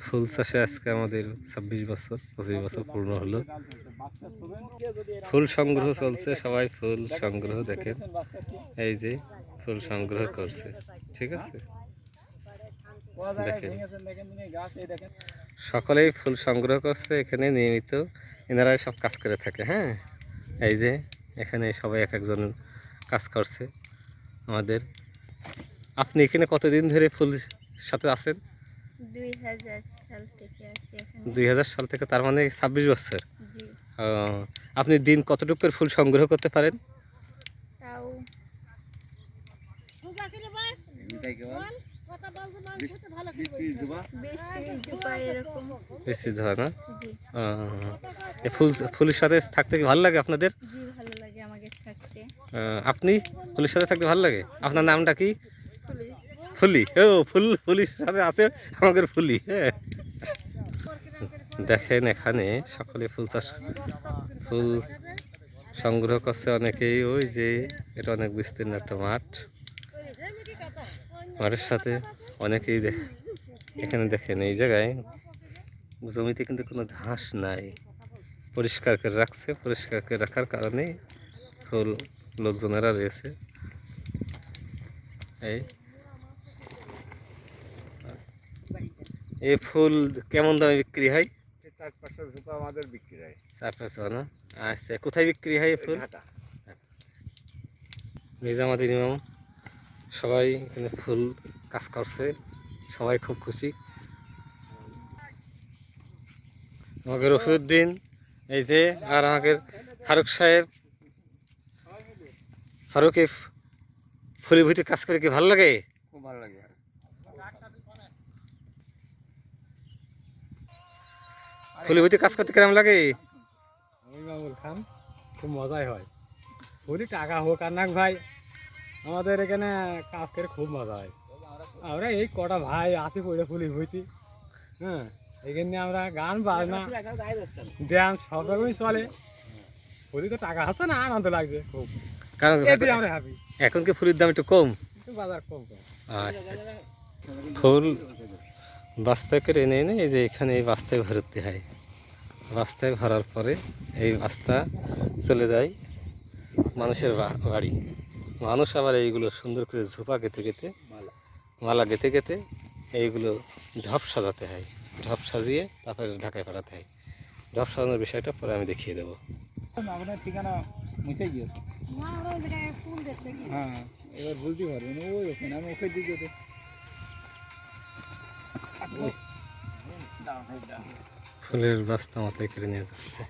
ফুল চাষে আজকে আমাদের 26 বছর 25 বছর পূর্ণ হলো। ফুল সংগ্রহ চলছে, সবাই ফুল সংগ্রহ দেখেন, এই যে ফুল সংগ্রহ করছে, ঠিক আছে দেখেন সকলেই ফুল সংগ্রহ করছে এখানে নিয়মিত, এনারাই সব কাজ করে থাকে। হ্যাঁ, এই যে এখানে সবাই এক একজন কাজ করছে আমাদের। আপনি এখানে কতদিন ধরে ফুল সাথে আছেন? 2000 সাল থেকে আছি এখানে। 2000 সাল থেকে, তার মানে 26 বছর। জি। আপনি দিন কতটুকু করে ফুল সংগ্রহ করতে পারেন? তাও 20-30 জুপা এরকম। বেশি হয় না? জি। ফুলের সাথে থাকতে কি ভালো লাগে আপনাদের? জি, ভালো লাগে আমাকে থাকতে। আপনি ফুলের সাথে থাকতে ভালো লাগে? আপনার নামটা কি? ফুলি। ফুলি। ও ফুলির সাথে আছে আমাদের ফুলি। হ্যাঁ, দেখেন এখানে সকলে ফুল সংগ্রহ করছে অনেকেই। ওই যে এটা অনেক বিস্তীর্ণ একটা মাঠ, মাঠের সাথে অনেকেই এখানে দেখেন এই জায়গায় জমিতে কিন্তু কোনো ঘাস নাই, পরিষ্কার করে রাখছে। পরিষ্কার করে রাখার কারণে ফুল লোকজনেরা রয়েছে। এই ফুল কেমন দামে বিক্রি হয়? 4-500 ঝোপা আমাদের বিক্রি হয়। 4-500 না? আচ্ছা, কোথায় বিক্রি হয় এই ফুল? নিজামাবাদ ইমাম সবাই এখানে ফুল কাজ করছে, সবাই খুব খুশি। আমাকে রফিউদ্দিন, এই যে, আর আমাকে ফারুক সাহেব। ফারুক, এই ফুলের ভিতরে কাজ করে কি ভালো লাগে? খুব ভালো লাগে। ফুলের ভিতরে কাজ করতে কেমন লাগে? আমি মামুল খান, খুব মজাই হয়। ফুলি টাকা হোক আর নাক ভাই, আমাদের এখানে কাজ করে খুব মজা হয়। আমরা এই কটা ভাই আছি পড়ে ফুলি হইতি। হ্যাঁ, এখানে আমরা গান বাজনা ড্যান্স সব রকমই চলে। ফুলি তো টাকা আছে না, আনন্দ লাগছে খুব, কারণ আমরা হ্যাপি। এখন কি ফুলের দাম একটু কম? বাজার কম কম। আচ্ছা, ফুল বস্তায় করে এনে এনে এই যে এখানে এই বস্তায় ভরতে হয়। বস্তায় ভরার পরে এই বস্তা চলে যায় মানুষের বাড়ি। মানুষ আবার এইগুলো সুন্দর করে ঝোপা গেঁথে গেঁথে, মালা গেঁথে গেঁথে এইগুলো ঢপ সাজাতে হয়। ঢপ সাজিয়ে তারপরে ঢাকায় পাঠাতে হয়। ঢপ সাজানোর বিষয়টা পরে আমি দেখিয়ে দেবো। আপনার ঠিকানা মুছে গিয়েছে। হ্যাঁ, এবার বলতে পারবেন ওই ওখানে, আমি ওকে দিকে ফুলের বস্তা মাথায় করে নিয়ে যাচ্ছে।